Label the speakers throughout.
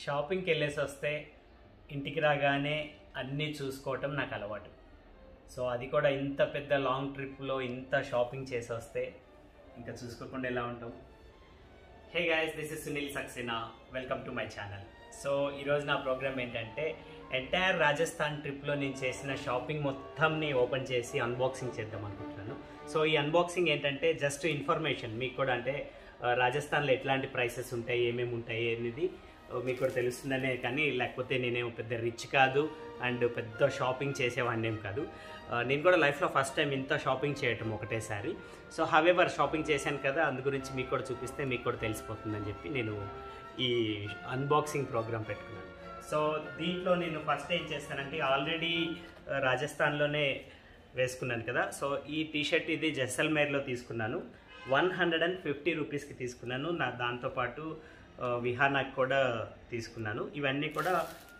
Speaker 1: షాపింగ్కి వెళ్ళేసి వస్తే ఇంటికి రాగానే అన్నీ చూసుకోవటం నాకు అలవాటు. సో అది కూడా ఇంత పెద్ద లాంగ్ ట్రిప్లో ఇంత షాపింగ్ చేసి వస్తే ఇంకా చూసుకోకుండా ఎలా ఉంటాం. Hey guys, this is Sunil Saxena, welcome to my channel. So ఈరోజు నా ప్రోగ్రామ్ ఏంటంటే ఎంటైర్ రాజస్థాన్ ట్రిప్లో నేను చేసిన షాపింగ్ మొత్తంని ఓపెన్ చేసి అన్బాక్సింగ్ చేద్దాం అనుకుంటున్నాను. సో ఈ అన్బాక్సింగ్ ఏంటంటే జస్ట్ ఇన్ఫర్మేషన్ మీకు కూడా, అంటే రాజస్థాన్లో ఎట్లాంటి ప్రైసెస్ ఉంటాయి, ఏమేమి ఉంటాయి అనేది మీకు కూడా తెలుస్తుందనే, కానీ లేకపోతే నేనేమో పెద్ద రిచ్ కాదు అండ్ పెద్ద షాపింగ్ చేసేవాడిని ఏం కాదు. నేను కూడా లైఫ్లో ఫస్ట్ టైం ఇంత షాపింగ్ చేయటం ఒకటేసారి. సో హవెవర్ షాపింగ్ చేశాను కదా, అందు గురించి మీకు కూడా చూపిస్తే మీకు కూడా తెలిసిపోతుందని చెప్పి నేను ఈ అన్బాక్సింగ్ ప్రోగ్రామ్ పెట్టుకున్నాను. సో దీంట్లో నేను ఫస్ట్ ఏం చేస్తానంటే, ఆల్రెడీ రాజస్థాన్లోనే వేసుకున్నాను కదా. సో ఈ టీషర్ట్ ఇది జైసల్మేర్లో తీసుకున్నాను, 150 రూపీస్కి తీసుకున్నాను. దాంతోపాటు విహానాకి కూడా తీసుకున్నాను. ఇవన్నీ కూడా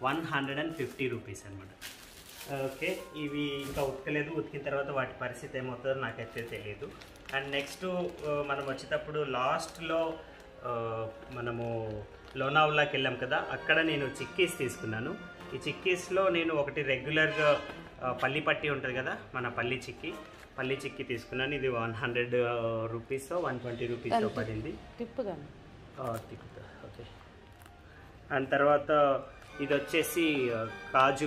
Speaker 1: 150 రూపీస్ అనమాట. ఓకే, ఇవి ఇంకా ఉతకలేదు, ఉతికిన తర్వాత వాటి పరిస్థితి ఏమవుతుందో నాకైతే తెలియదు. అండ్ నెక్స్ట్ మనం వచ్చేటప్పుడు లాస్ట్లో మనము లోనావాలాకి వెళ్ళాం కదా, అక్కడ నేను చిక్కీస్ తీసుకున్నాను. ఈ చిక్కీస్లో నేను ఒకటి రెగ్యులర్గా పల్లి పట్టి ఉంటుంది కదా, మన పల్లి చిక్కీ తీసుకున్నాను. ఇది 100 రూపీస్ 120 రూపీస్ పడింది. తిప్పుతా. ఓకే. అండ్ తర్వాత ఇది వచ్చేసి కాజు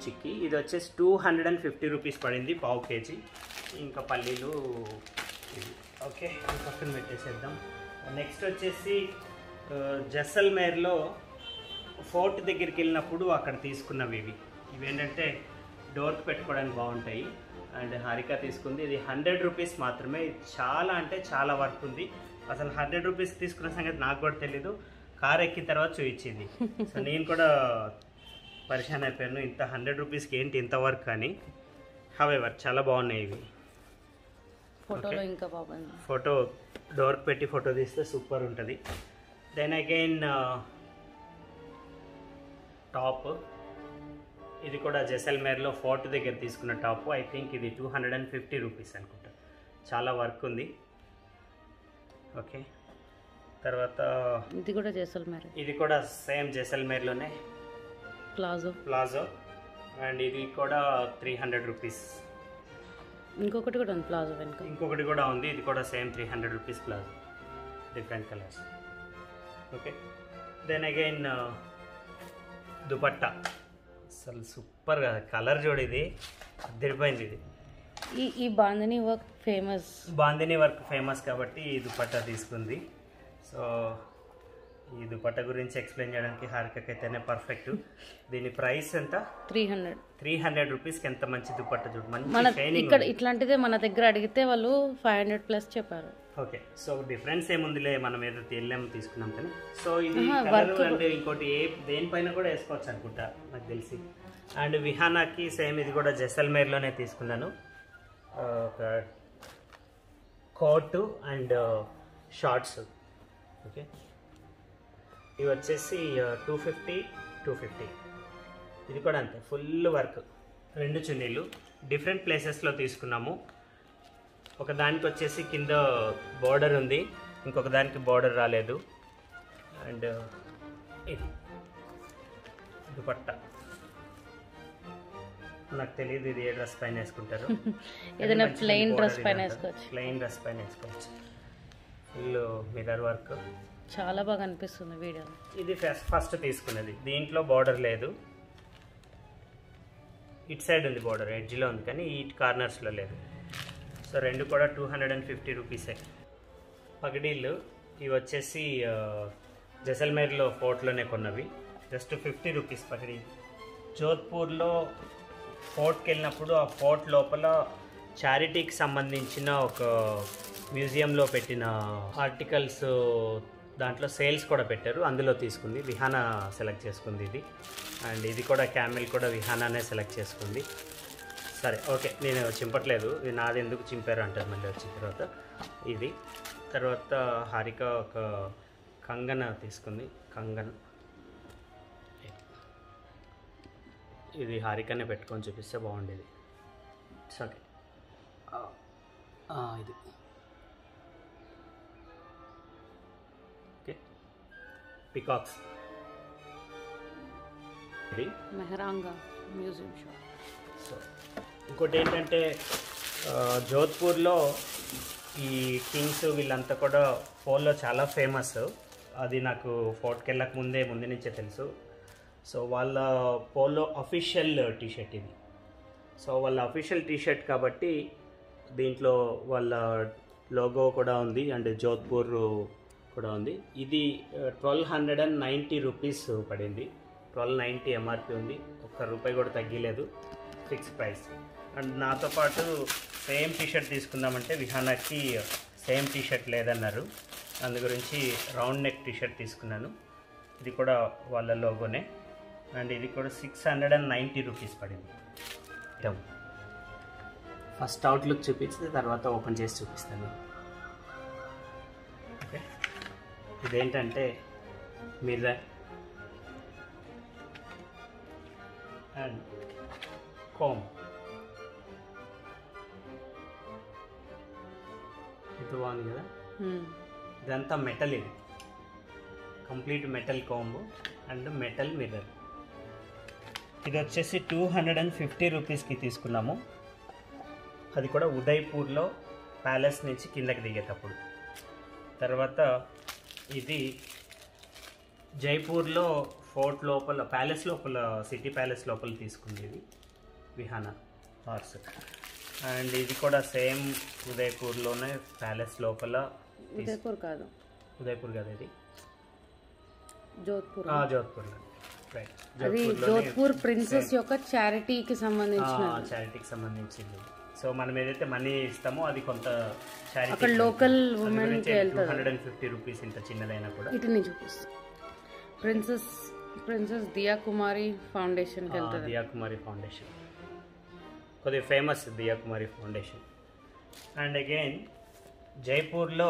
Speaker 1: చిక్కీ, ఇది వచ్చేసి 250 రూపీస్ పడింది, పావు కేజీ. ఇంకా పల్లీలు ఇది. ఓకే, పక్కన పెట్టేసేద్దాం. నెక్స్ట్ వచ్చేసి జైసల్మేర్లో ఫోర్ట్ దగ్గరికి వెళ్ళినప్పుడు అక్కడ తీసుకున్నవి ఇవేంటంటే డోర్కి పెట్టుకోవడానికి బాగుంటాయి. అండ్ హారిక తీసుకుంది, ఇది 100 రూపీస్ మాత్రమే. చాలా అంటే చాలా వర్క్ ఉంది. అసలు 100 రూపీస్ తీసుకున్న సంగతి నాకు కూడా తెలీదు, కార్ ఎక్కిన తర్వాత చూపించింది. సో నేను కూడా పరిశాన్ అయిపోయాను, ఇంత 100 రూపీస్కి ఏంటి ఇంత వర్క్ అని. హవెవర్ చాలా బాగున్నాయి ఇవి.
Speaker 2: ఫోటోలో ఇంకా బాగుంది.
Speaker 1: ఫోటో డోర్కి పెట్టి ఫోటో తీస్తే సూపర్ ఉంటుంది. దెన్ అగైన్ టాప్, ఇది కూడా జైసల్మేర్లో ఫోర్ట్ దగ్గర తీసుకున్న టాప్. ఐ థింక్ ఇది 250 రూపీస్ అనుకుంటా. చాలా వర్క్ ఉంది. ఓకే, తర్వాత
Speaker 2: ఇది కూడా జైసల్మేర్,
Speaker 1: ఇది కూడా సేమ్ జైసల్మేర్లోనే ప్లాజో. అండ్ ఇది కూడా 300 రూపీస్.
Speaker 2: ఇంకొకటి కూడా ఉంది ప్లాజో వెనుక,
Speaker 1: ఇంకొకటి కూడా ఉంది, ఇది కూడా same 300 rupees palazzo, different colours. Okay, then again dupatta. అసలు సూపర్ కదా, కలర్ చూడు, ఇది అదిరిపోయింది. ఇది
Speaker 2: ఈ బాందిని వర్క్ ఫేమస్ కాబట్టి ఈ దుపట్టా తీసుకుంది. సో ఈ దుపట్టా గురించి ఎక్స్ప్లెయిన్ చేయడానికి హారికకి అయితేనే పర్ఫెక్ట్. దీని ప్రైస్ ఎంత? 300 రూపీస్కి. ఎంత మంచి దుపట్టా చూడు, మంచి ఇక్కడ ఇట్లాంటిదే మన దగ్గర అడిగితే వాళ్ళు 500 ప్లస్ చెప్పారు.
Speaker 1: ఓకే, సో డిఫరెన్స్ ఏముందిలే, మనం ఏదో తెల్లం తీసుకున్నాం కానీ. సో ఇది కలర్ అంటే ఇంకోటి దేనిపైన కూడా వేసుకోవచ్చు అనుకుంటా నాకు తెలిసి. అండ్ విహానాకి సేమ్ ఇది కూడా జైసల్మేర్లోనే తీసుకున్నాను, ఒక కోట్ అండ్ షార్ట్స్. ఓకే, ఇవి వచ్చేసి 250. ఇది కూడా అంతే, ఫుల్ వర్క్. 2 చున్నీలు డిఫరెంట్ ప్లేసెస్లో తీసుకున్నాము. ఒక దానికి వచ్చేసి కింద బార్డర్ ఉంది, ఇంకొక దానికి బార్డర్ రాలేదు. అండ్ ఇది దుపట్టా, నాకు తెలియదు ఇది ఏ డ్రెస్ పైన వేసుకుంటారు.
Speaker 2: ఏదైనా ప్లెయిన్ డ్రెస్ పైన
Speaker 1: వేసుకోవచ్చు. ఫుల్ మిర్రర్ వర్క్,
Speaker 2: చాలా బాగా అనిపిస్తుంది వీడియో.
Speaker 1: ఇది ఫస్ట్ తీసుకున్నది, దీంట్లో బార్డర్ లేదు. ఇటు సైడ్ ఉంది బార్డర్, ఎడ్జ్లో ఉంది కానీ ఈ కార్నర్స్లో లేదు. సో 2 కూడా 250 రూపీసే. పగడీళ్ళు ఇవి వచ్చేసి జైసల్మేర్లో ఫోర్ట్లోనే కొన్నవి, జస్ట్ 50 రూపీస్ పగడీ. జోధ్పూర్లో ఫోర్ట్కి వెళ్ళినప్పుడు ఆ ఫోర్ట్ లోపల చారిటీకి సంబంధించిన ఒక మ్యూజియంలో పెట్టిన ఆర్టికల్స్ దాంట్లో సేల్స్ కూడా పెట్టారు, అందులో తీసుకుంది. విహానా సెలెక్ట్ చేసుకుంది ఇది. అండ్ ఇది కూడా క్యామెల్ కూడా విహానానే సెలెక్ట్ చేసుకుంది. సరే, ఓకే, నేను చింపట్లేదు, ఇది నాది ఎందుకు చింపారు అంటారు మళ్ళీ వచ్చిన తర్వాత. ఇది తర్వాత హారిక ఒక కంగన తీసుకుంది, ఇది హారికనే పెట్టుకొని చూపిస్తే బాగుండేది. ఓకే, ఇది ఓకే, పికాక్స్ ఇది
Speaker 2: మెహరాంగా మ్యూజియం షాప్.
Speaker 1: సో ఇంకోటి ఏంటంటే జోధ్పూర్లో ఈ కింగ్స్ వీళ్ళంతా కూడా పోల్లో చాలా ఫేమస్. అది నాకు ఫోర్ట్కి వెళ్ళక ముందు నుంచే తెలుసు. సో వాళ్ళ పోలో అఫీషియల్ టీషర్ట్ ఇది. సో వాళ్ళ అఫీషియల్ టీషర్ట్ కాబట్టి దీంట్లో వాళ్ళ లోగో కూడా ఉంది అండ్ జోధ్పూర్ కూడా ఉంది. ఇది 1290 రూపీస్ పడింది. 1290 ఎంఆర్పి ఉంది. ₹1 కూడా తగ్గలేదు, ఫిక్స్ ప్రైస్. అండ్ నాతో పాటు సేమ్ టీషర్ట్ తీసుకుందామంటే విహానాకి సేమ్ టీషర్ట్ లేదన్నారు. అందు గురించి రౌండ్ నెక్ టీషర్ట్ తీసుకున్నాను. ఇది కూడా వాళ్ళ లోగోనే. అండ్ ఇది కూడా 690 రూపీస్ పడింది. ఫస్ట్ అవుట్లుక్ చూపించి తర్వాత ఓపెన్ చేసి చూపిస్తాను. ఓకే, ఇదేంటంటే మిర్రర్ అండ్ కోమ్. ఇది బాగుంది కదా. ఇదంతా మెటల్, ఇది complete metal కోంబు and metal mirror. ఇది వచ్చేసి 250 రూపీస్కి తీసుకున్నాము. అది కూడా ఉదయ్పూర్లో ప్యాలెస్ నుంచి కిందకి దిగేటప్పుడు. తర్వాత ఇది జైపూర్లో ఫోర్ట్ లోపల, ప్యాలెస్ లోపల, సిటీ ప్యాలెస్ లోపల తీసుకుంది ఇది విహానా హార్స్. అండ్ ఇది కూడా సేమ్ ఉదయ్పూర్లోనే ప్యాలెస్ లోపల.
Speaker 2: ఉదయ్పూర్ కాదు
Speaker 1: ఇది
Speaker 2: జోధ్పూర్.
Speaker 1: జోధ్పూర్లో రైట్.
Speaker 2: అది జోధ్పూర్ ప్రిన్సెస్ యొక్క చారిటీకి
Speaker 1: సంబంధించింది. సో మనం ఏదైతే మనీ ఇస్తామో అది కొంత
Speaker 2: అక్కడ లోకల్ ఉమెన్ కి వెళ్తుంది.
Speaker 1: 250 రూపీస్ ఇంత చిన్నదైనా కూడా.
Speaker 2: ఇటుని చూపిస్తాం. ప్రిన్సెస్ దియా కుమారి ఫౌండేషన్ కి వెళ్తుంది.
Speaker 1: దియా కుమారి ఫౌండేషన్ కొద్దిగా famous, Diya Kumari foundation. And again జైపూర్లో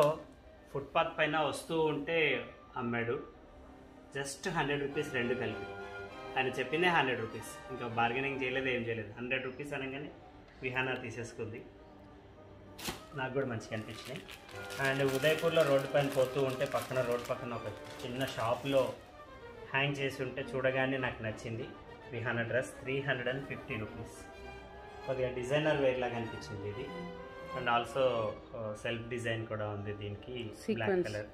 Speaker 1: ఫుట్పాత్ పైన వస్తూ ఉంటే అమ్మాడు. జస్ట్ 100 రూపీస్ రెండు కలిపి. ఆయన చెప్పిందే 100 రూపీస్, ఇంకా బార్గెనింగ్ చేయలేదు, ఏం చేయలేదు. 100 రూపీస్ అనగానే విహానా తీసేసుకుంది. నాకు కూడా మంచిగా అనిపించినాయి. అండ్ ఉదయ్పూర్లో రోడ్డు పైన పోతూ ఉంటే రోడ్డు పక్కన ఒక చిన్న షాప్లో హ్యాంగ్ చేసి ఉంటే చూడగానే నాకు నచ్చింది. Vihana dress 350 rupees. కొద్దిగా డిజైనర్ వేర్ లాగా అనిపించింది ఇది. అండ్ ఆల్సో సెల్ఫ్ డిజైన్ కూడా ఉంది దీనికి, బ్లాక్ కలర్.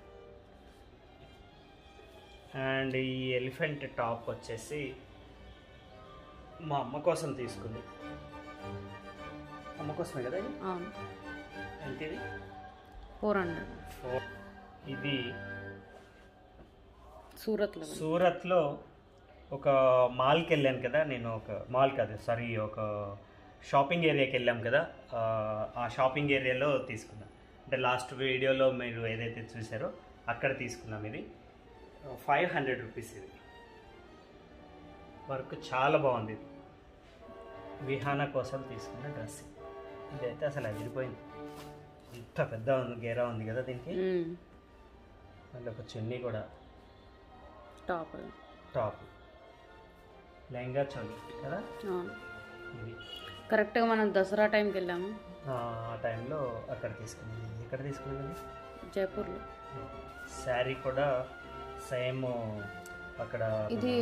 Speaker 1: అండ్ ఈ ఎలిఫెంట్ టాప్ వచ్చేసి మా అమ్మ కోసం తీసుకుంది. అమ్మ కోసమే కదా ఇది? ఎంతది?
Speaker 2: 400.
Speaker 1: ఇది
Speaker 2: సూరత్లో
Speaker 1: ఒక మాల్కి వెళ్ళాను కదా నేను. ఒక మాల్ కాదు, సారీ, ఒక షాపింగ్ ఏరియాకి వెళ్ళాం కదా. ఆ షాపింగ్ ఏరియాలో తీసుకున్నాం. అంటే లాస్ట్ వీడియోలో మీరు ఏదైతే చూసారో అక్కడ తీసుకున్నాం. ఇది 500 రూపీస్. ఇది వర్క్ చాలా బాగుంది. విహానా కోసం తీసుకున్న డ్రెస్ ఇదైతే అసలు అదిరిపోయింది. ఇంత పెద్ద గేరా ఉంది కదా దీనికి. మళ్ళీ ఒక చున్నీ కూడా, టాప్ లెహంగా చోలి కదా. ఇది
Speaker 2: కరెక్ట్గా మనం దసరా టైంకి వెళ్ళాము.
Speaker 1: ఆ టైంలో అక్కడ తీసుకున్నాం. ఎక్కడ తీసుకున్నాం?
Speaker 2: జైపూర్లో.
Speaker 1: శారీ కూడా సేమ్ అక్కడ.
Speaker 2: ఇది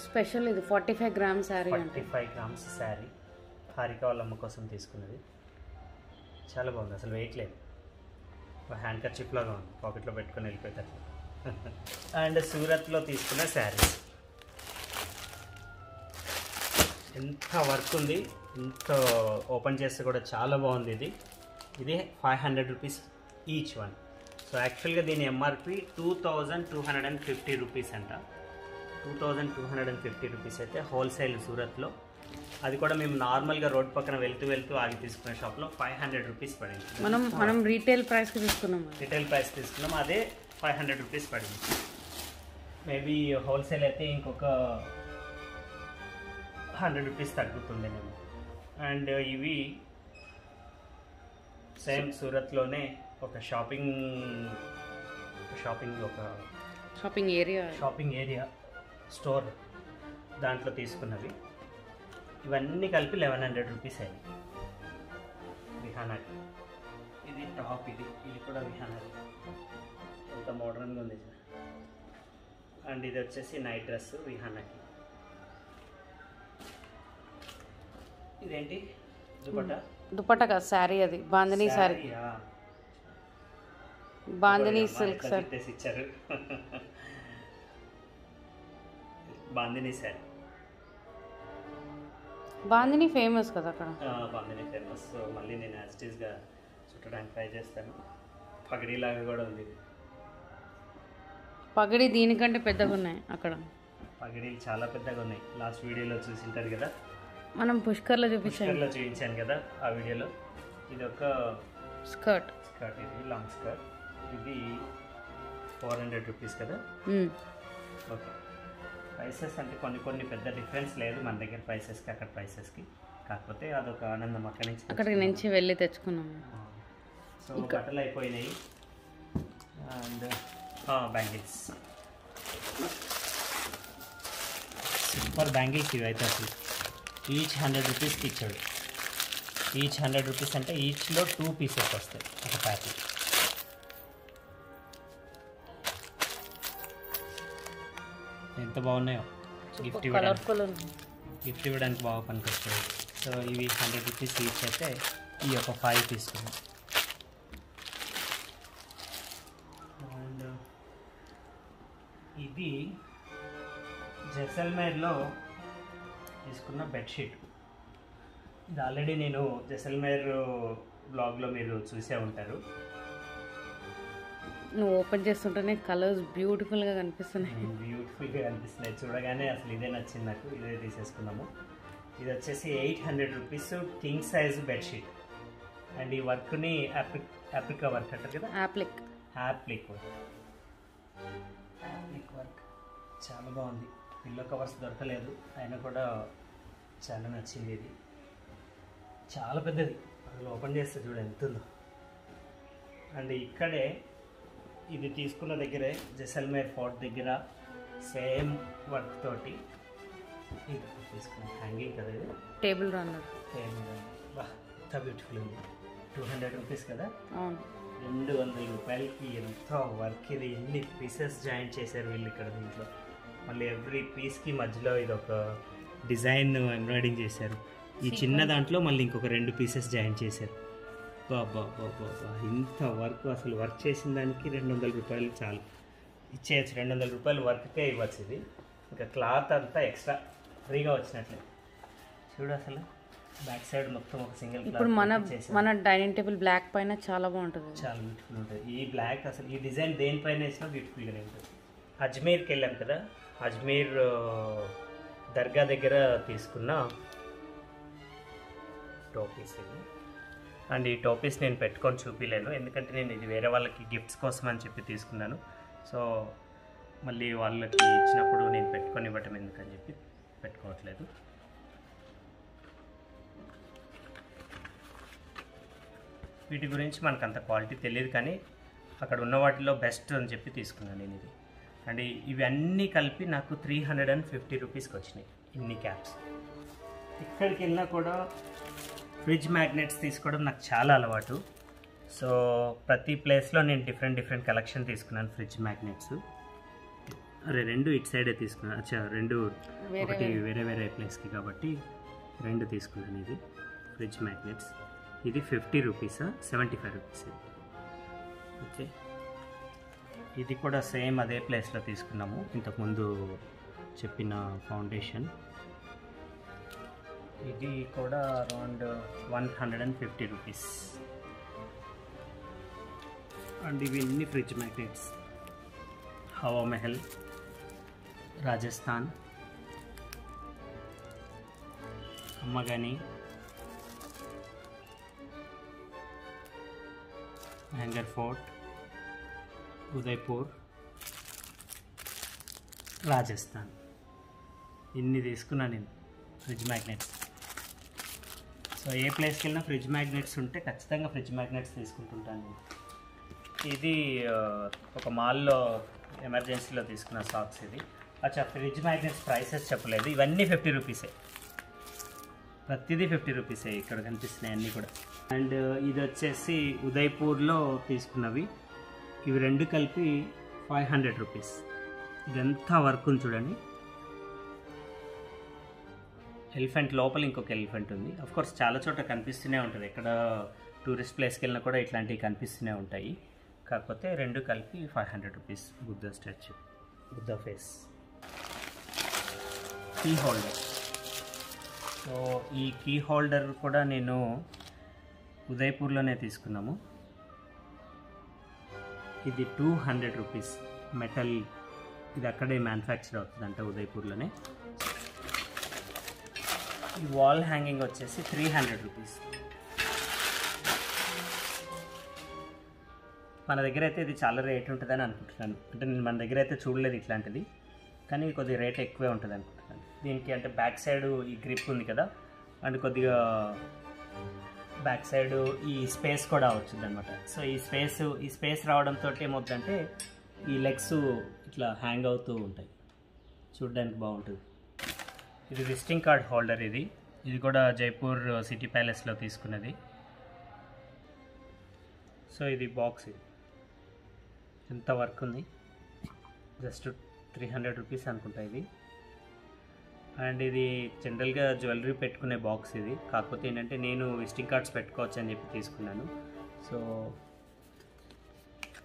Speaker 2: స్పెషల్, ఇది 45 గ్రామ్స్ శారీ.
Speaker 1: 45 గ్రామ్స్ శారీ హారిక వాళ్ళ అమ్మ కోసం తీసుకున్నది. చాలా బాగుంది, అసలు వెయిట్ లేదు. హ్యాండ్ కర్చీఫ్ లాగా ఉంది, పాకెట్లో పెట్టుకొని వెళ్ళిపోయేటట్లు. అండ్ సూరత్లో తీసుకున్న శారీస్ ఎంత వర్క్ ఉంది, ఎంత ఓపెన్ చేస్తే కూడా చాలా బాగుంది. ఇది 500 రూపీస్ ఈచ్ వన్. సో యాక్చువల్గా దీని ఎంఆర్పి 2250 రూపీస్ అంట. 2250 రూపీస్ అయితే హోల్సేల్ సూరత్లో. అది కూడా మేము నార్మల్గా రోడ్ పక్కన వెళ్తూ ఆగి తీసుకునే షాప్లో 500 రూపీస్ పడింది.
Speaker 2: మనం రీటైల్ ప్రైస్కి తీసుకున్నాం.
Speaker 1: అదే 500 రూపీస్ పడింది. మేబీ హోల్సేల్ అయితే ఇంకొక 100 రూపీస్ తగ్గుతుండేనేమో. అండ్ ఇవి సేమ్ సూరత్లోనే ఒక షాపింగ్ ఏరియా స్టోర్, దాంట్లో తీసుకున్నవి. ఇవన్నీ కలిపి 1100 రూపీస్ అయింది విహానాకి. ఇది టాప్, ఇది కూడా విహానాకి. కొంత మోడర్న్గా ఉంది. అండ్ ఇది వచ్చేసి నైట్ డ్రెస్ విహానాకి. ఇదేంటి దుపట్టా?
Speaker 2: దుపట్టా కాదు, శారీ. అది బాందినీ శారీ, బాందినీ సిల్క్ సారీ
Speaker 1: ఇచ్చారు. బాందినీ శారీ,
Speaker 2: బాందినీ ఫేమస్ కదా అక్కడ.
Speaker 1: బాందినీ ఫేమస్. సో మళ్ళీ నేను యాజిటీస్గా చుట్టడానికి ట్రై చేస్తాను. పగడీలాగా కూడా ఉంది.
Speaker 2: పగడి దీనికంటే పెద్దగా ఉన్నాయి అక్కడ.
Speaker 1: పగడీలు చాలా పెద్దగా ఉన్నాయి. లాస్ట్ వీడియోలో చూసింటారు కదా,
Speaker 2: మనం పుష్కర్లో
Speaker 1: చూపించాను కదా ఆ వీడియోలో. ఇది ఒక
Speaker 2: స్కర్ట్,
Speaker 1: ఇది లాంగ్ స్కర్ట్. ఇది 400 రూపీస్ కదా. ఓకే, ప్రైసెస్ అంటే కొన్ని పెద్ద డిఫరెన్స్ లేదు మన దగ్గర ప్రైసెస్కి అక్కడ ప్రైసెస్కి. కాకపోతే అదొక ఆనందం
Speaker 2: అక్కడికి నుంచి వెళ్ళి తెచ్చుకున్నాము.
Speaker 1: సో బట్టలు అయిపోయినాయి. అండ్ బ్యాంగిల్స్, సూపర్ బ్యాంగిల్స్ ఇవి అయితే అసలు. ఈచ్ 100 రూపీస్కి ఇచ్చాడు. ఈచ్ 100 రూపీస్ అంటే ఈచ్లో 2 పీసెస్ వస్తాయి ఒక ప్యాకెట్. ఎంత బాగున్నాయో. గిఫ్ట్ ఇవ్వడానికి బాగా పనికొస్తాయి. సో ఇవి 100 రూపీస్ ఈచ్ అయితే ఈ ఒక 5 తీసుకున్నాం. అండ్ ఇది జైసల్మేర్లో తీసుకున్న బెడ్షీట్. ఇది ఆల్రెడీ నేను జైసల్మేర్ బ్లాగ్లో మీరు చూసే ఉంటారు.
Speaker 2: నువ్వు ఓపెన్ చేస్తుంటేనే కలర్స్ బ్యూటిఫుల్గా కనిపిస్తున్నాయి.
Speaker 1: చూడగానే అసలు ఇదే నచ్చింది నాకు. ఇదే తీసేసుకున్నాము. ఇది వచ్చేసి 800 rupees king size bedsheet. And ఈ వర్క్ని యాప్లికా వర్క్ అంటారు కదా, యాప్లిక్ వర్క్ చాలా బాగుంది. పిల్లో కవర్స్ దొరకలేదు, అయినా కూడా చాలా నచ్చింది. ఇది చాలా పెద్దది, అసలు ఓపెన్ చేస్తే చూడ ఎంత ఉందో. అండ్ ఇక్కడే ఇది తీసుకున్న దగ్గరే జైసల్మేర్ ఫోర్ట్ దగ్గర సేమ్ వర్క్ తోటి ఇది తీసుకున్నాం. హ్యాంగింగ్ కదా, ఇది
Speaker 2: టేబుల్ రన్నర్.
Speaker 1: బా ఎంత బ్యూటిఫుల్ ఉంది. 200 రూపీస్ కదా.
Speaker 2: అవును,
Speaker 1: 200 రూపాయలకి ఎంత వర్క్. ఇది ఎన్ని పీసెస్ జాయిన్ చేశారు వీళ్ళు ఇక్కడ దీంట్లో. మళ్ళీ ఎవ్రీ పీస్కి మధ్యలో ఇది ఒక డిజైన్ ఎంబ్రాయిడింగ్ చేశారు. ఈ చిన్న దాంట్లో మళ్ళీ ఇంకొక 2 పీసెస్ జాయిన్ చేశారు. బాబా ఇంత వర్క్, అసలు వర్క్ చేసిన దానికి 200 రూపాయలు చాలు ఇచ్చేయచ్చు. 200 రూపాయలు వర్క్కే ఇవ్వచ్చు. ఇది ఇంకా క్లాత్ అంతా ఎక్స్ట్రా ఫ్రీగా వచ్చినట్లే. చూడు అసలు బ్యాక్ సైడ్ మొత్తం ఒక సింగిల్.
Speaker 2: ఇప్పుడు మన డైనింగ్ టేబుల్ బ్లాక్ పైన చాలా బాగుంటుంది,
Speaker 1: చాలా బ్యూటిఫుల్ ఉంటుంది. ఈ బ్లాక్ అసలు ఈ డిజైన్ దేనిపైన వేసినా బ్యూటిఫుల్గానే ఉంటుంది. అజ్మీర్కి వెళ్ళాం కదా, అజ్మీర్ దర్గా దగ్గర తీసుకున్న టోపీస్ ఇవి. అండ్ ఈ టోపీస్ నేను పెట్టుకొని చూపించలేను, ఎందుకంటే నేను ఇది వేరే వాళ్ళకి గిఫ్ట్స్ కోసం అని చెప్పి తీసుకున్నాను. సో మళ్ళీ వాళ్ళకి ఇచ్చినప్పుడు నేను పెట్టుకొని ఇవ్వటం ఎందుకని చెప్పి పెట్టుకోవట్లేదు. వీటి గురించి మనకు అంత క్వాలిటీ తెలియదు, కానీ అక్కడ ఉన్న వాటిలో బెస్ట్ అని చెప్పి తీసుకున్నాను నేను ఇది. అండ్ ఇవన్నీ కలిపి నాకు 350 రూపీస్కి వచ్చినాయి ఇన్ని క్యాప్స్. ఇక్కడికి వెళ్ళినా కూడా ఫ్రిడ్జ్ మ్యాగ్నెట్స్ తీసుకోవడం నాకు చాలా అలవాటు. సో ప్రతి ప్లేస్లో నేను డిఫరెంట్ కలెక్షన్ తీసుకున్నాను ఫ్రిడ్జ్ మ్యాగ్నెట్స్. అరే 2 ఇటు సైడే తీసుకున్నాను. అచ్చా 2 ఒకటి వేరే ప్లేస్కి కాబట్టి 2 తీసుకున్నాను. ఇది ఫ్రిడ్జ్ మ్యాగ్నెట్స్. ఇది 50 రూపీసా 75 రూపీస్. ఓకే, ఇది కూడా సేమ్ అదే ప్లేస్లో తీసుకున్నాము ఇంతకుముందు చెప్పిన ఫౌండేషన్. ఇది కూడా అరౌండ్ 150 రూపీస్. అండ్ ఇవి అన్ని fridge magnets. Hawa Mahal, Rajasthan, అమ్మగాని, hanger fort, Udaipur, Rajasthan. ఇన్ని తీసుకున్నాను నేను ఫ్రిడ్జ్ మ్యాగ్నెట్స్. సో ఏ ప్లేస్కి వెళ్ళినా ఫ్రిడ్జ్ మ్యాగ్నెట్స్ ఉంటే ఖచ్చితంగా ఫ్రిడ్జ్ మ్యాగ్నెట్స్ తీసుకుంటుంటాను నేను. ఇది ఒక మాల్లో ఎమర్జెన్సీలో తీసుకున్న సాక్స్ ఇది. అచ్చా ఫ్రిడ్జ్ మ్యాగ్నెట్స్ ప్రైసెస్ చెప్పలేదు. ఇవన్నీ 50 రూపీసే, ప్రతిదీ 50 రూపీసే ఇక్కడ కనిపిస్తున్నాయి అన్నీ కూడా. అండ్ ఇది వచ్చేసి ఉదయ్పూర్లో తీసుకున్నవి. ఇవి 2 కలిపి 500 రూపీస్. ఇదంతా వర్క్ ఉంది చూడండి. ఎలిఫెంట్ లోపల ఇంకొక ఎలిఫెంట్ ఉంది. అఫ్ కోర్స్ చాలా చోట్ల కనిపిస్తూనే ఉంటుంది, ఎక్కడ టూరిస్ట్ ప్లేస్కి వెళ్ళినా కూడా ఇట్లాంటివి కనిపిస్తూనే ఉంటాయి. కాకపోతే రెండు కలిపి 500 rupees. Buddha statue, Buddha face. Key holder. So ఈ కీ హోల్డర్ కూడా నేను ఉదయపూర్లోనే తీసుకున్నాము. ఇది 200 రూపీస్ మెటల్. ఇది అక్కడే మ్యానుఫ్యాక్చర్ అవుతుందంట ఉదయపూర్లోనే. ఈ వాల్ హ్యాంగింగ్ వచ్చేసి 300 రూపీస్. మన దగ్గర అయితే ఇది చాలా రేట్ ఉంటుందని అనుకుంటున్నాను. అంటే నేను మన దగ్గర అయితే చూడలేదు ఇట్లాంటిది, కానీ కొద్దిగా రేట్ ఎక్కువే ఉంటుంది అనుకుంటున్నాను. దీనికి అంటే బ్యాక్ సైడ్ ఈ గ్రిప్ ఉంది కదా, అండ్ కొద్దిగా బ్యాక్ సైడ్ ఈ స్పేస్ కూడా వచ్చింది అనమాట. సో ఈ స్పేస్ రావడంతో ఏమవుతుందంటే ఈ లెగ్స్ ఇట్లా హ్యాంగ్ అవుతూ ఉంటాయి, చూడడానికి బాగుంటుంది. ఇది విజిటింగ్ కార్డ్ హోల్డర్. ఇది కూడా జైపూర్ సిటీ ప్యాలెస్లో తీసుకున్నది. సో ఇది బాక్స్. ఇది ఎంత వర్క్ ఉంది, జస్ట్ 300 రూపీస్ అనుకుంటా ఇది. అండ్ ఇది జనరల్గా జ్యువెలరీ పెట్టుకునే బాక్స్ ఇది. కాకపోతే ఏంటంటే నేను విజిటింగ్ కార్డ్స్ పెట్టుకోవచ్చు అని చెప్పి తీసుకున్నాను. సో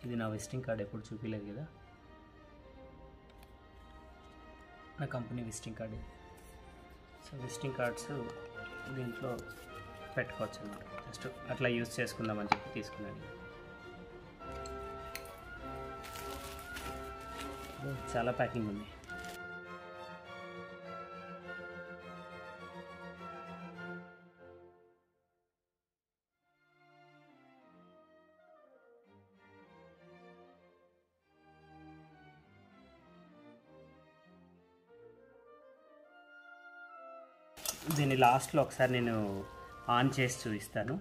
Speaker 1: ఇది నా విజిటింగ్ కార్డ్, ఎప్పుడు చూపించలేదు కదా, నా కంపెనీ విజిటింగ్ కార్డ్ ఇది. సో విజిటింగ్ కార్డ్స్ దీంట్లో పెట్టుకోవచ్చు అన్నమాట. జస్ట్ అట్లా యూజ్ చేసుకుందామని చెప్పి తీసుకున్నాను. చాలా ప్యాకింగ్ ఉంది. దీన్ని లాస్ట్లో ఒకసారి నేను ఆన్ చేసి చూపిస్తాను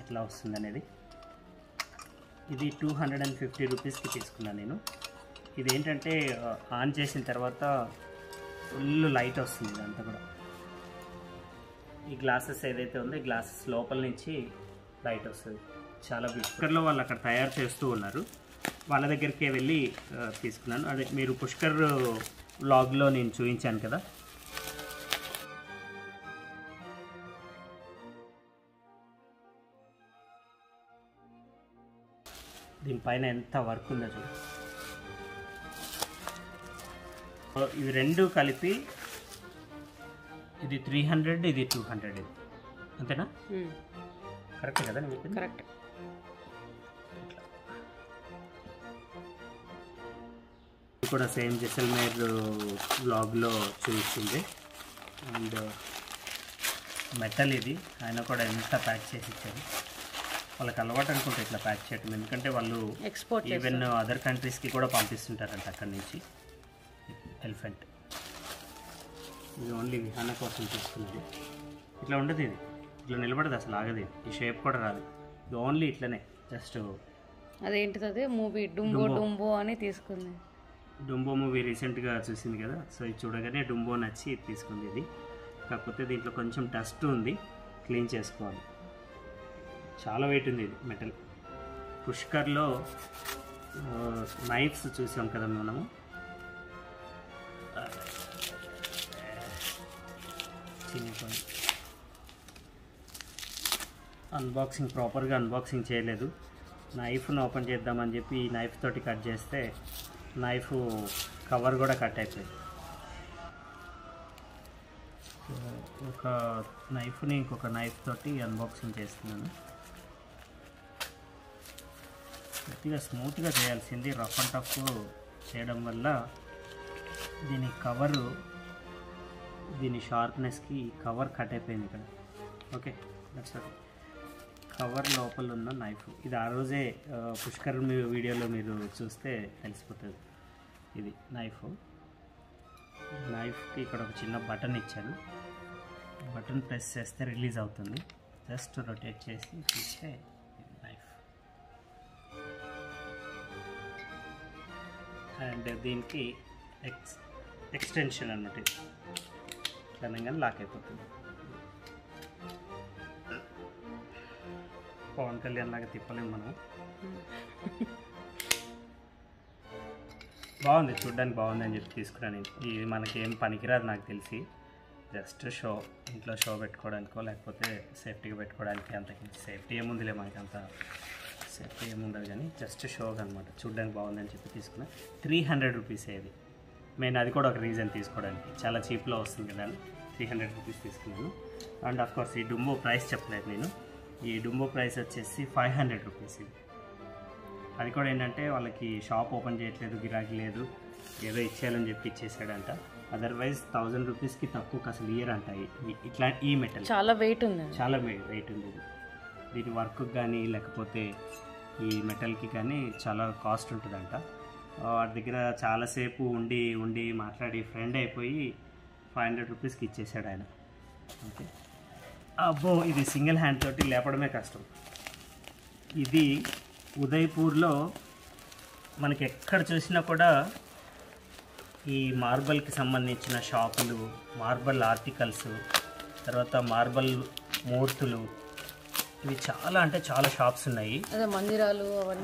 Speaker 1: ఎట్లా వస్తుంది అనేది. ఇది 250 రూపీస్కి తీసుకున్నాను నేను. ఇది ఏంటంటే ఆన్ చేసిన తర్వాత ఫుల్ లైట్ వస్తుంది ఇదంతా కూడా. ఈ గ్లాసెస్ ఏదైతే ఉందో ఈ గ్లాసెస్ లోపల నుంచి లైట్ వస్తుంది. చాలా పుష్కర్లో వాళ్ళు అక్కడ తయారు చేస్తూ ఉన్నారు, వాళ్ళ దగ్గరికే వెళ్ళి తీసుకున్నాను. అదే మీరు పుష్కర్ వ్లాగ్లో నేను చూపించాను కదా. దీనిపైన ఎంత వర్క్ ఉందో చూడు. ఇవి రెండు కలిపి ఇది 300, ఇది 200. ఇది అంతేనా? కరెక్ట్ కదా నేను చెప్పింది?
Speaker 2: కరెక్ట్.
Speaker 1: ఇది కూడా సేమ్ జైసల్మేర్ వ్లాగ్లో చూపిస్తుంది. అండ్ మెటల్ ఇది, ఆయన కూడా ఎంత ప్యాక్ చేసి ఇచ్చారు. వాళ్ళకి అలవాటు అనుకుంటే ఇట్లా ప్యాక్ చేయటం, ఎందుకంటే వాళ్ళు
Speaker 2: ఎక్స్పోర్ట్
Speaker 1: ఈవెన్ అదర్ కంట్రీస్కి కూడా పంపిస్తుంటారంట అక్కడి నుంచి. ఎలిఫెంట్ ఇది ఓన్లీ విహాన కోసం తీసుకున్నది. ఇట్లా ఉండదు, ఇది ఇట్లా నిలబడదు, అసలు ఆగదు. ఈ షేప్ కూడా రాదు, ఇది ఓన్లీ ఇట్లనే జస్ట్.
Speaker 2: అదేంటిది, అదే మూవీ డుంబో అని తీసుకుంది.
Speaker 1: డుంబో మూవీ రీసెంట్గా చూసింది కదా, సో ఇది చూడగానే డుంబో నచ్చి తీసుకుంది ఇది. కాకపోతే దీంట్లో కొంచెం డస్ట్ ఉంది, క్లీన్ చేసుకోవాలి. చాలా వెయిట్ ఉంది ఇది మెటల్. పుష్కర్లో నైఫ్స్ చూసాం కదా మనము, అన్బాక్సింగ్ ప్రాపర్గా అన్బాక్సింగ్ చేయలేదు. నైఫ్ను ఓపెన్ చేద్దామని చెప్పి ఈ నైఫ్ తోటి కట్ చేస్తే నైఫ్ కవర్ కూడా కట్ అయిపోయింది. ఒక నైఫ్ని ఇంకొక నైఫ్ తోటి అన్బాక్సింగ్ చేస్తున్నాను. గట్టిగా స్మూత్గా చేయాల్సింది, రఫ్ అండ్ టఫ్ చేయడం వల్ల దీని కవరు, దీని షార్ప్నెస్కి కవర్ కట్ అయిపోయింది ఇక్కడ. Okay, that's okay. కవర్ లోపల ఉన్న నైఫ్ ఇది ఆ రోజే పుష్కర్ వీడియోలో మీరు చూస్తే తెలిసిపోతుంది. ఇది నైఫ్కి ఇక్కడ ఒక చిన్న బటన్ ఇచ్చాను. బటన్ ప్రెస్ చేస్తే రిలీజ్ అవుతుంది. జస్ట్ రొటేట్ చేసి తీస్తే నైఫ్. అండ్ దీనికి ఎక్స్టెన్షన్ అన్నట్టు కానీ లాక్ అయిపోతుంది. పవన్ కళ్యాణ్ లాగా తిప్పలేము మనం. బాగుంది, చూడ్డానికి బాగుంది అని చెప్పి తీసుకున్నాను. ఇది మనకేం పనికిరాదు నాకు తెలిసి, జస్ట్ షో, ఇంట్లో షో పెట్టుకోవడానికో లేకపోతే సేఫ్టీగా పెట్టుకోవడానికి. అంతకి సేఫ్టీ ఏముందిలే, మనకి అంత సేఫ్టీ ఏముండదు కానీ జస్ట్ షోగా అనమాట, చూడడానికి బాగుందని చెప్పి తీసుకున్నా. 300 రూపీస్ ఏది మెయిన్, అది కూడా ఒక రీజన్ తీసుకోవడానికి, చాలా చీప్లో వస్తుంది కదా అని 300 రూపీస్ తీసుకున్నాను. అండ్ ఆఫ్ కోర్స్ ఈ డుంబో ప్రైస్ చెప్పలేదు నేను, ఈ డుంబో ప్రైస్ వచ్చేసి 500 రూపీస్. ఇది అది కూడా ఏంటంటే వాళ్ళకి షాప్ ఓపెన్ చేయట్లేదు, గిరాకీ లేదు, ఏదో ఇచ్చేయాలని చెప్పి ఇచ్చేసాడంట. అదర్వైజ్ 1000 రూపీస్కి తక్కువకి అసలు ఇయర్ అంట. ఇట్లా ఈ మెటల్
Speaker 2: చాలా వెయిట్ ఉంది,
Speaker 1: చాలా వెయిట్ ఉంది ఇది. దీని వర్క్ కానీ లేకపోతే ఈ మెటల్కి కానీ చాలా కాస్ట్ ఉంటుందంట. వాటి దగ్గర చాలాసేపు ఉండి మాట్లాడి ఫ్రెండ్ అయిపోయి 500 రూపీస్కి ఇచ్చేసాడు ఆయన. ఓకే, అబ్బో ఇది సింగిల్ హ్యాండ్ తోటి లేపడమే కష్టం. ఇది ఉదయ్పూర్లో మనకి ఎక్కడ చూసినా కూడా ఈ మార్బల్కి సంబంధించిన షాపులు, మార్బల్ ఆర్టికల్స్, తర్వాత మార్బల్ మూర్తులు, ఇవి చాలా అంటే చాలా షాప్స్ ఉన్నాయి.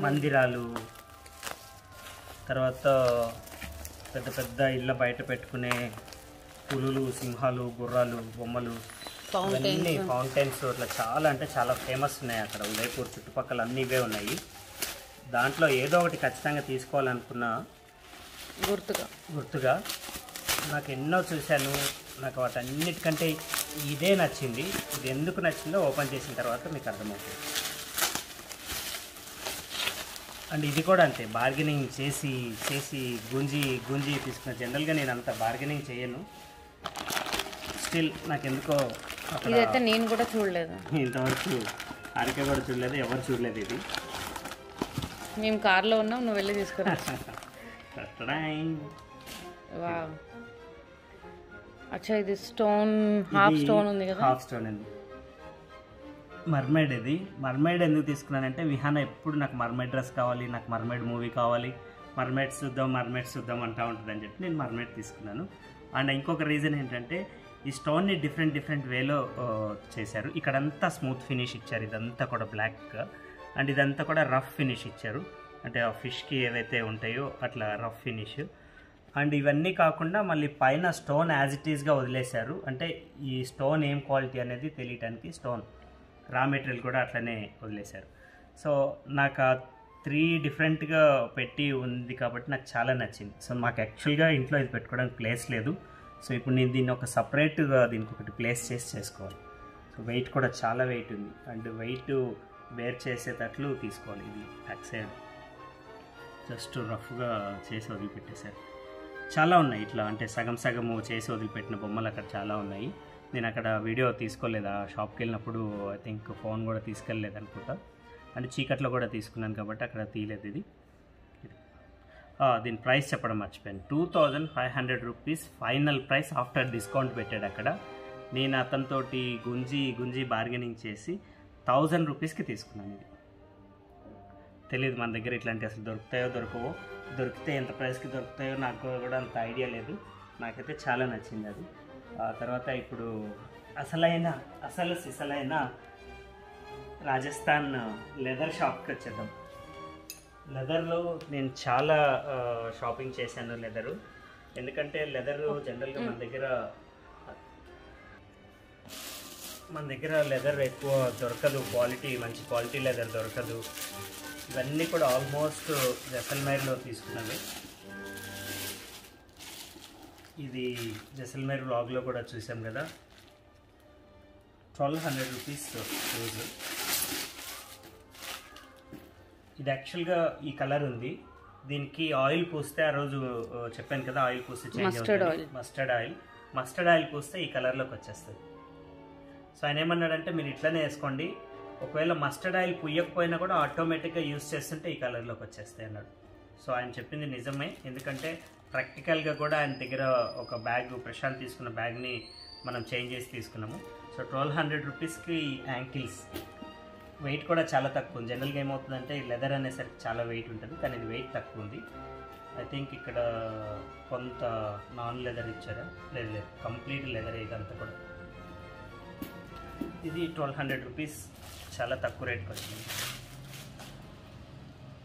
Speaker 1: మందిరాలు, తర్వాత పెద్ద పెద్ద ఇళ్ళ బయట పెట్టుకునే పులులు, సింహాలు, గుర్రాలు, బొమ్మలు, ఇవన్నీ ఫౌంటైన్స్, అట్లా చాలా అంటే చాలా ఫేమస్ ఉన్నాయి అక్కడ ఉదయ్పూర్ చుట్టుపక్కల. అన్నీ ఇవే ఉన్నాయి. దాంట్లో ఏదో ఒకటి ఖచ్చితంగా తీసుకోవాలనుకున్నా గుర్తుగా నాకు ఎన్నో చూశాను. నాకు వాటన్నిటికంటే ఇదే నచ్చింది. ఇది ఎందుకు నచ్చిందో ఓపెన్ చేసిన తర్వాత మీకు అర్థమవుతుంది. అండ్ ఇది కూడా అంతే, బార్గెనింగ్ చేసి గుంజి తీసుకున్న. జనరల్గా నేను అంత బార్గెనింగ్ చేయను, స్టిల్ నాకు ఎందుకో
Speaker 2: ఇదైతే నేను కూడా చూడలేదు,
Speaker 1: ఇంతవరకు ఆరిక కూడా చూడలేదు, ఎవరు చూడలేదు. ఇది
Speaker 2: మేము కార్లో ఉన్నాం, నువ్వు వెళ్ళి తీసుకురా. అచ్చా, ఇది స్టోన్, హాఫ్ స్టోన్ ఉంది కదా,
Speaker 1: హాఫ్ స్టోన్ అండి. మర్మైడ్. ఇది మర్మైడ్ ఎందుకు తీసుకున్నానంటే విహాన ఎప్పుడు నాకు మర్మైడ్ డ్రెస్ కావాలి, నాకు మర్మైడ్ మూవీ కావాలి, మర్మైడ్స్ చూద్దాం అంటూ ఉంటుందని చెప్పి నేను మర్మైడ్ తీసుకున్నాను. అండ్ ఇంకొక రీజన్ ఏంటంటే ఈ స్టోన్ని డిఫరెంట్ వేలో చేశారు. ఇక్కడంతా స్మూత్ ఫినిష్ ఇచ్చారు, ఇదంతా కూడా బ్లాక్గా. అండ్ ఇదంతా కూడా రఫ్ ఫినిష్ ఇచ్చారు, అంటే ఆ ఫిష్కి ఏవైతే ఉంటాయో అట్లా రఫ్ ఫినిష్. అండ్ ఇవన్నీ కాకుండా మళ్ళీ పైన స్టోన్ యాజ్ ఇట్ ఈస్గా వదిలేశారు. అంటే ఈ స్టోన్ ఏం క్వాలిటీ అనేది తెలియటానికి స్టోన్ రా మెటీరియల్ కూడా అట్లనే వదిలేశారు. సో నాకు ఆ 3 డిఫరెంట్గా పెట్టి ఉంది కాబట్టి నాకు చాలా నచ్చింది. సో మాకు యాక్చువల్గా ఇంట్లో ఇది పెట్టుకోవడానికి ప్లేస్ లేదు. సో ఇప్పుడు నేను దీన్ని ఒక సపరేట్గా దీనికి ఒకటి ప్లేస్ చేసుకోవాలి. సో వెయిట్ కూడా చాలా వెయిట్ ఉంది. అండ్ వెయిట్ బేర్ చేసేటట్లు తీసుకోవాలి. ఇది బ్యాక్ సైడ్ జస్ట్ రఫ్గా చేసి వదిలిపెట్టేశారు. చాలా ఉన్నాయి ఇట్లా, అంటే సగము చేసి వదిలిపెట్టిన బొమ్మలు అక్కడ చాలా ఉన్నాయి. నేను అక్కడ వీడియో తీసుకోలేదు, ఆ షాప్కి వెళ్ళినప్పుడు ఐ థింక్ ఫోన్ కూడా తీసుకెళ్ళలేదు అనుకుంటా. అంటే చీకట్లో కూడా తీసుకున్నాను కాబట్టి అక్కడ తీయలేదు. ఇది దీని ప్రైస్ చెప్పడం మర్చిపోయాను. 2500 rupees final price after discount పెట్టాడు అక్కడ. నేను అతనితోటి గుంజి బార్గెనింగ్ చేసి 1000 రూపీస్కి తీసుకున్నాను. ఇది తెలియదు మన దగ్గర ఇట్లాంటి అసలు దొరుకుతాయో దొరకవో, దొరికితే ఎంత ప్రైస్కి దొరుకుతాయో నాకు కూడా అంత ఐడియా లేదు. నాకైతే చాలా నచ్చింది అది. ఆ తర్వాత ఇప్పుడు అసలు సిసలైన రాజస్థాన్ లెదర్ షాప్కి వచ్చేద్దాం. లెదర్లో నేను చాలా షాపింగ్ చేశాను లెదరు. ఎందుకంటే లెదరు జనరల్గా మన దగ్గర లెదర్ ఎక్కువ దొరకదు, మంచి క్వాలిటీ లెదర్ దొరకదు. ఇవన్నీ కూడా ఆల్మోస్ట్ జైసల్మేర్లో తీసుకున్నవి. ఇది జైసల్మేర్ వ్లాగ్లో కూడా చూసాం కదా, 1200 రూపీస్ షూస్. ఇది యాక్చువల్గా ఈ కలర్ ఉంది, దీనికి ఆయిల్ పూస్తే ఆ రోజు చెప్పాను కదా, ఆయిల్ పూస్తే చేంజ్ అవుతుంది. మస్టర్డ్ ఆయిల్ పూస్తే ఈ కలర్లోకి వచ్చేస్తుంది. సో ఆయన ఏమన్నాడంటే మీరు ఇట్లనే వేసుకోండి, ఒకవేళ మస్టర్డ్ ఆయిల్ పుయ్యకపోయినా కూడా ఆటోమేటిక్గా యూస్ చేస్తుంటే ఈ కలర్లోకి వచ్చేస్తాయి అన్నాడు. సో ఆయన చెప్పింది నిజమే, ఎందుకంటే ప్రాక్టికల్గా కూడా ఆయన దగ్గర ఒక బ్యాగ్, ప్రశాంత్ తీసుకున్న బ్యాగ్ని మనం చేంజ్ చేసి తీసుకున్నాము. సో 1200 రూపీస్కి యాంకిల్స్. వెయిట్ కూడా చాలా తక్కువ ఉంది. జనరల్గా ఏమవుతుందంటే లెదర్ అనేసరికి చాలా వెయిట్ ఉంటుంది, కానీ ఇది వెయిట్ తక్కువ ఉంది. ఐ థింక్ ఇక్కడ కొంత నాన్ లెదర్ ఇచ్చారా, లేదు కంప్లీట్ లెదర్ ఇదంతా కూడా. ఇది 1200 రూపీస్, చాలా తక్కువ రేట్కి వచ్చింది.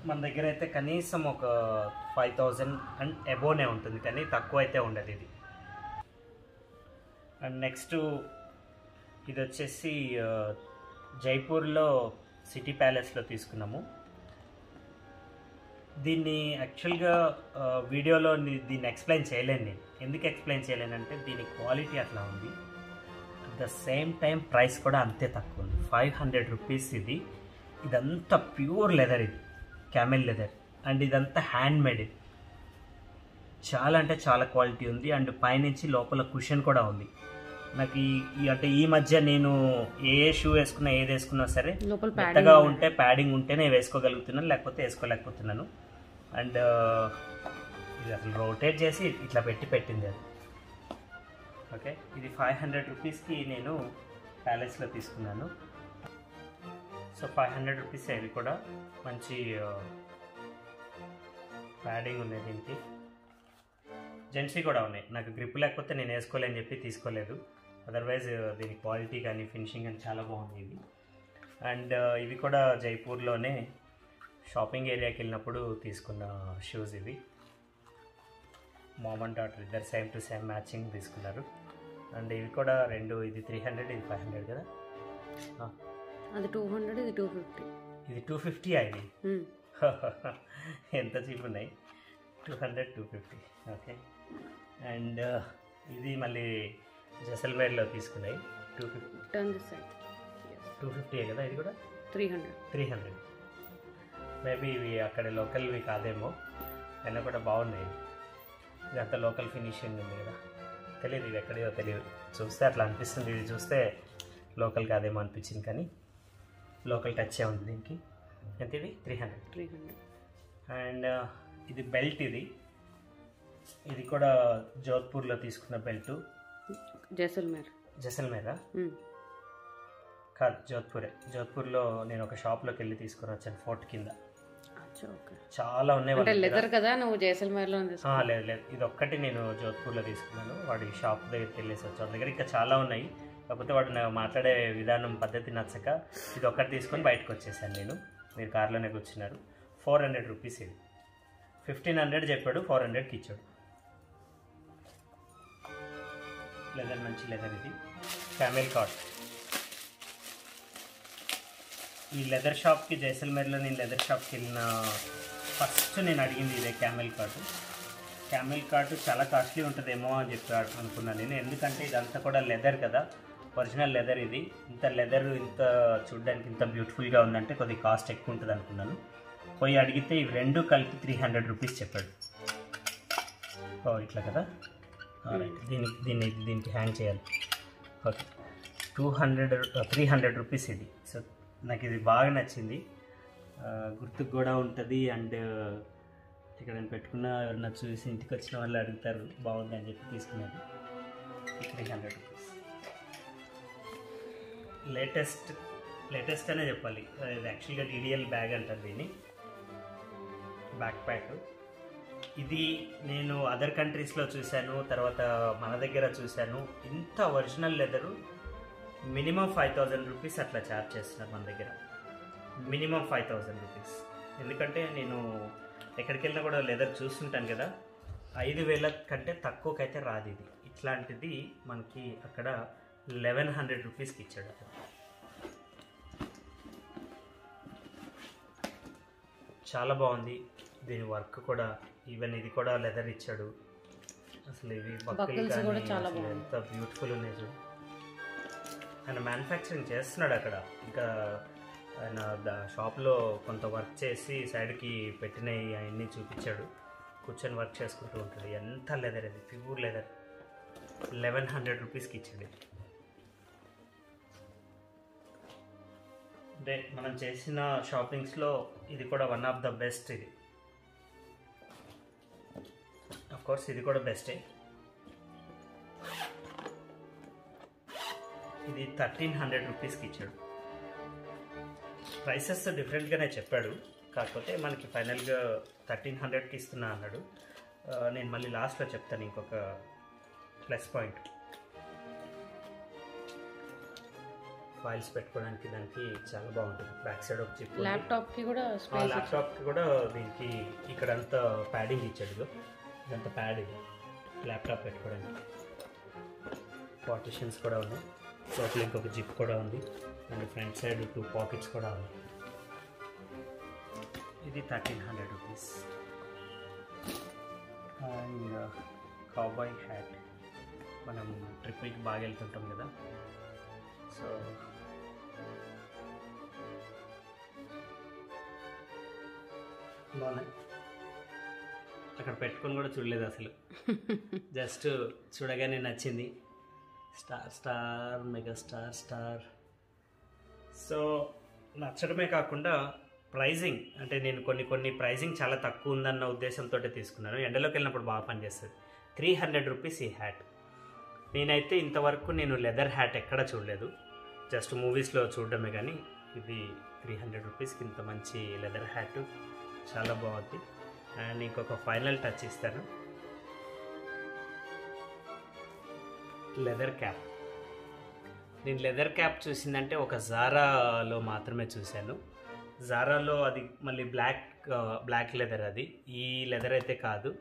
Speaker 1: మన దగ్గర అయితే కనీసం ఒక 5000 అండ్ అబోనే ఉంటుంది, కానీ తక్కువ అయితే ఉండదు. ఇది
Speaker 2: అండ్ నెక్స్ట్ ఇది వచ్చేసి జైపూర్లో సిటీ ప్యాలెస్లో తీసుకున్నాము. దీన్ని యాక్చువల్గా వీడియోలో దీన్ని ఎక్స్ప్లెయిన్ చేయలేను నేను. ఎందుకు ఎక్స్ప్లెయిన్ చేయలేనంటే దీని క్వాలిటీ అట్లా ఉంది. At the same time price కూడా అంతే తక్కువ ఉంది. 500 రూపీస్ ఇది. ఇదంతా ప్యూర్ లెదర్, ఇది క్యామెల్ లెదర్. అండ్ ఇదంతా హ్యాండ్ మేడ్. ఇది చాలా అంటే చాలా క్వాలిటీ ఉంది. అండ్ పైనుంచి లోపల కుషన్ కూడా ఉంది. నాకు అంటే ఈ మధ్య నేను ఏ షూ వేసుకున్నా, ఏది వేసుకున్నా సరే మెత్తగా ఉంటే, ప్యాడింగ్ ఉంటేనే వేసుకోగలుగుతున్నాను, లేకపోతే వేసుకోలేకపోతున్నాను. అండ్ ఇది అసలు రొటేట్ చేసి ఇట్లా పెట్టింది అది. ఓకే, ఇది 500 రూపీస్కి నేను ప్యాలెస్లో తీసుకున్నాను. So 500 rupees. ఇది కూడా మంచి ప్యాడింగ్ ఉన్నాయి. దీనికి జెంట్స్వి కూడా ఉన్నాయి. నాకు గ్రిప్ లేకపోతే నేను వేసుకోలేని చెప్పి తీసుకోలేదు. అదర్వైజ్ దీని క్వాలిటీ కానీ ఫినిషింగ్ కానీ చాలా బాగుంది ఇది. అండ్ ఇవి కూడా జైపూర్లోనే షాపింగ్ ఏరియాకి వెళ్ళినప్పుడు తీసుకున్న షూస్ ఇవి. మామ్ అండ్ డాటర్ ఇద్దరు సేమ్ టు సేమ్ మ్యాచింగ్ తీసుకున్నారు. అండ్ ఇవి కూడా రెండు, ఇది 300, ఇది 500 కదా.
Speaker 3: అది 200, ఇది 250.
Speaker 2: ఇది 250 ఇది. ఎంత చీప్ ఉన్నాయి. 200, 250. ఓకే. అండ్ ఇది మళ్ళీ జైసల్మేర్లో తీసుకున్నాయి. 250 కదా. ఇది కూడా 300. మేబీ ఇవి అక్కడ లోకల్వి కాదేమో, అయినా కూడా బాగున్నాయి. ఇదంతా లోకల్ ఫినిషింగ్ ఉంది కదా. తెలియదు ఇవి ఎక్కడో తెలియదు, చూస్తే అట్లా అనిపిస్తుంది. ఇది చూస్తే లోకల్ కాదేమో అనిపించింది, కానీ లోకల్ టచ్చే ఉంది దీనికి. ఎంత ఇది? 300. అండ్ ఇది బెల్ట్. ఇది కూడా జోధ్పూర్లో తీసుకున్న బెల్ట్. జైసల్మేరా కాదు, జోధ్పూర్లో నేను ఒక షాప్లోకి వెళ్ళి తీసుకుని వచ్చాను, ఫోర్ట్ కింద. చాలా ఉన్నాయి.
Speaker 3: లెదర్ కదా, నువ్వు జైసల్మేర్లో?
Speaker 2: లేదు, ఇది ఒక్కటి నేను జోధ్పూర్లో తీసుకున్నాను. వాడి షాప్ దగ్గరికి వెళ్ళేసి వచ్చాను. వాడి దగ్గర ఇంకా చాలా ఉన్నాయి, కాకపోతే వాడు మాట్లాడే విధానం, పద్ధతి నచ్చక ఇది ఒక్కటి తీసుకొని బయటకు వచ్చేసాను నేను. మీరు కార్లోనే కూర్చున్నారు. 400 రూపీస్ ఇది. 1500 చెప్పాడు, 400కి ఇచ్చాడు. లెదర్, మంచి లెదర్ ఇది. Camel cart. ఈ లెదర్ షాప్కి, జైసల్మేర్లో నేను లెదర్ షాప్కి వెళ్ళిన ఫస్ట్ నేను అడిగింది ఇదే క్యామెల్ కార్ట్. క్యామెల్ కార్ట్ చాలా కాస్ట్లీ ఉంటుందేమో అని చెప్పి అనుకున్నాను నేను. ఎందుకంటే ఇదంతా కూడా లెదర్ కదా, ఒరిజినల్ లెదర్ ఇది. ఇంత లెదర్ ఇంత చూడడానికి ఇంత బ్యూటిఫుల్గా ఉందంటే కొద్దిగా కాస్ట్ ఎక్కువ ఉంటుంది అనుకున్నాను. పోయి అడిగితే ఇవి రెండు కలిపి 300 రూపీస్ చెప్పాడు. ఇట్లా కదా. దీనికి హ్యాంగ్ చేయాలి. ఓకే, 300 రూపీస్ ఇది. సో నాకు ఇది బాగా నచ్చింది, గుర్తుకు కూడా ఉంటుంది. అండ్ ఇక్కడ నేను పెట్టుకున్న ఎవరన్నా చూసి ఇంటికి వచ్చిన వాళ్ళు అడుగుతారు బాగుంది అని చెప్పి తీసుకున్నాను. 300 రూపీస్. లేటెస్ట్ అనే చెప్పాలి. ఇది యాక్చువల్గా DDL బ్యాగ్ అంటారు దీన్ని, బ్యాక్ ప్యాక్. ఇది నేను అదర్ కంట్రీస్లో చూశాను, తర్వాత మన దగ్గర చూశాను. ఇంత ఒరిజినల్ లెదరు మినిమం 5000 రూపీస్ అట్లా ఛార్జ్ చేస్తున్నారు మన దగ్గర. Minimum 5000 rupees. ఎందుకంటే నేను ఎక్కడికి వెళ్ళినా కూడా లెదర్ చూస్తుంటాను కదా, 5000 కంటే తక్కువకైతే రాదు ఇది. ఇట్లాంటిది మనకి అక్కడ 1100 రూపీస్కి ఇచ్చాడు అతను. చాలా బాగుంది దీని వర్క్ కూడా. ఈవెన్ ఇది కూడా లెదర్ ఇచ్చాడు. అసలు ఇవి బక్కలు కానీ ఎంత బ్యూటిఫుల్ ఉన్నాయి చూడు. ఆయన మ్యానుఫ్యాక్చరింగ్ చేస్తున్నాడు అక్కడ. ఇంకా ఆయన షాప్లో కొంత వర్క్ చేసి సైడ్కి పెట్టినవి అవన్నీ చూపించాడు. కూర్చొని వర్క్ చేసుకుంటూ ఉంటాడు. ఎంత లెదర్ అది, ప్యూర్ లెదర్. 1100 రూపీస్కి ఇచ్చాడు. అంటే మనం చేసిన షాపింగ్స్లో ఇది కూడా వన్ ఆఫ్ ద బెస్ట్. ఇది ఆఫ్ కోర్స్ ఇది కూడా బెస్టే. ఇది 1300 రూపీస్కి ఇచ్చాడు. ప్రైసెస్ డిఫరెంట్గానే చెప్పాడు, కాకపోతే మనకి ఫైనల్గా 1300కి ఇస్తున్నా అన్నాడు. నేను మళ్ళీ లాస్ట్లో చెప్తాను ఇంకొక ప్లస్ పాయింట్. ఫైల్స్ పెట్టుకోవడానికి దానికి చాలా బాగుంటుంది. బ్యాక్ సైడ్ ఒక చిప్.
Speaker 3: ల్యాప్టాప్కి
Speaker 2: కూడా దీనికి ఇక్కడంతా ప్యాడింగ్ ఇచ్చాడు. ఇదంతా ప్యాడ్ ఇది ల్యాప్టాప్ పెట్టుకోవడానికి. పార్టిషన్స్ కూడా ఉన్నాయి. లోపల ఇంకొక జిప్ కూడా ఉంది అండ్ ఫ్రంట్ సైడ్ 2 పాకెట్స్ కూడా ఉన్నాయి. ఇది 1300 రూపీస్. అండ్ కౌబాయ్ హ్యాట్, మనం ట్రిప్కి బాగా వెళ్తుంటాం కదా, సో బాగున్నాయి. అక్కడ పెట్టుకొని కూడా చూడలేదు అసలు, జస్ట్ చూడగానే నచ్చింది. Star megastar star. సో నచ్చడమే కాకుండా ప్రైజింగ్, అంటే నేను కొన్ని ప్రైజింగ్ చాలా తక్కువ ఉందన్న ఉద్దేశంతో తీసుకున్నాను. ఎండలోకి వెళ్ళినప్పుడు బాగా పనిచేస్తుంది. 300 రూపీస్ ఈ హ్యాట్. నేనైతే ఇంతవరకు నేను లెదర్ హ్యాట్ ఎక్కడ చూడలేదు, జస్ట్ మూవీస్లో చూడడమే. కానీ ఇది 300 రూపీస్కి ఇంత మంచి లెదర్ హ్యాట్ చాలా బాగుంది. అండ్ ఇంకొక ఫైనల్ టచ్ ఇస్తాను, లెదర్ క్యాప్. నేను లెదర్ క్యాప్ చూసిందంటే ఒక జారాలో మాత్రమే చూశాను. జారాలో అది మళ్ళీ బ్లాక్ లెదర్, అది ఈ లెదర్ అయితే కాదు.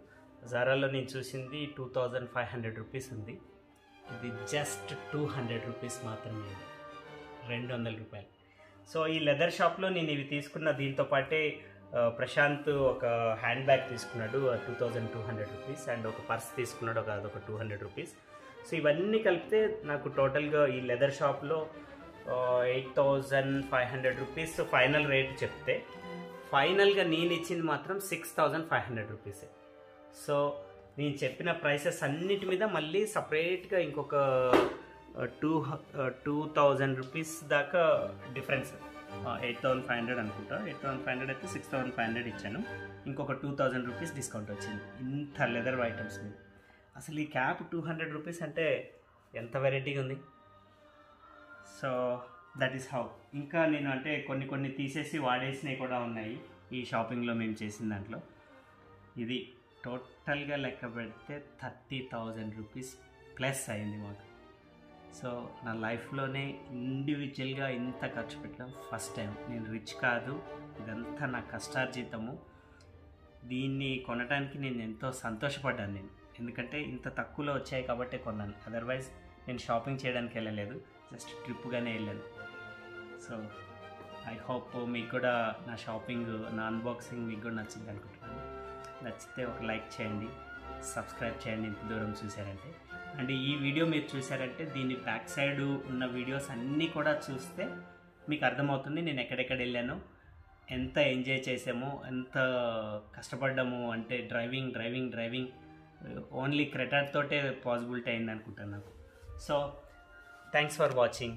Speaker 2: జారాలో నేను చూసింది 2500 రూపీస్ ఉంది. ఇది జస్ట్ 200 రూపీస్ మాత్రమే, 200 రూపాయలు. సో ఈ లెదర్ షాప్లో నేను ఇవి తీసుకున్న దీంతో పాటే ప్రశాంత్ ఒక హ్యాండ్ బ్యాగ్ తీసుకున్నాడు 2200 రూపీస్, అండ్ ఒక పర్స్ తీసుకున్నాడు అదొక 200 రూపీస్. సో ఇవన్నీ కలిపితే నాకు టోటల్గా ఈ లెదర్ షాప్లో 8500 రూపీస్ ఫైనల్ రేట్ చెప్తే, ఫైనల్గా నేను ఇచ్చింది మాత్రం 6500 రూపీసే. సో నేను చెప్పిన ప్రైసెస్ అన్నిటి మీద మళ్ళీ సపరేట్గా ఇంకొక 2000 రూపీస్ దాకా డిఫరెన్స్. 8500 అనుకుంటా, 8500 అయితే 6500 ఇచ్చాను. ఇంకొక 2000 రూపీస్ డిస్కౌంట్ వచ్చింది ఇంత లెదర్ ఐటమ్స్ మీద. అసలు ఈ క్యాప్ 200 రూపీస్ అంటే ఎంత వెరైటీగా ఉంది. So that is how. ఇంకా నేను అంటే కొన్ని తీసేసి వాడేసినవి కూడా ఉన్నాయి ఈ షాపింగ్లో మేము చేసిన దాంట్లో. ఇది టోటల్గా లెక్క పెడితే 30,000 రూపీస్ ప్లస్ అయింది మాకు. సో నా లైఫ్లోనే ఇండివిజువల్గా ఇంత ఖర్చు పెట్టడం ఫస్ట్ టైం. నేను రిచ్ కాదు, ఇదంతా నా కష్టార్జితము. దీన్ని కొనడానికి నేను ఎంతో సంతోషపడ్డాను నేను, ఎందుకంటే ఇంత తక్కువలో వచ్చాయి కాబట్టి కొన్నాను. అదర్వైజ్ నేను షాపింగ్ చేయడానికి వెళ్ళలేదు, జస్ట్ ట్రిప్గానే వెళ్ళాను. సో ఐ హోప్ మీకు కూడా నా షాపింగ్, నా అన్బాక్సింగ్ మీకు కూడా నచ్చింది అనుకుంటున్నాను. నచ్చితే ఒక లైక్ చేయండి, సబ్స్క్రైబ్ చేయండి ఇంత దూరం చూసారంటే. అండ్ ఈ వీడియో మీరు చూసారంటే దీని బ్యాక్ సైడ్ ఉన్న వీడియోస్ అన్నీ కూడా చూస్తే మీకు అర్థమవుతుంది నేను ఎక్కడెక్కడ వెళ్ళాను, ఎంత ఎంజాయ్ చేసామో, ఎంత కష్టపడ్డాము. అంటే డ్రైవింగ్ ఓన్లీ క్రెటాతోటే పాసిబిలిటీ అయింది అనుకుంటాను నాకు. So thanks for watching.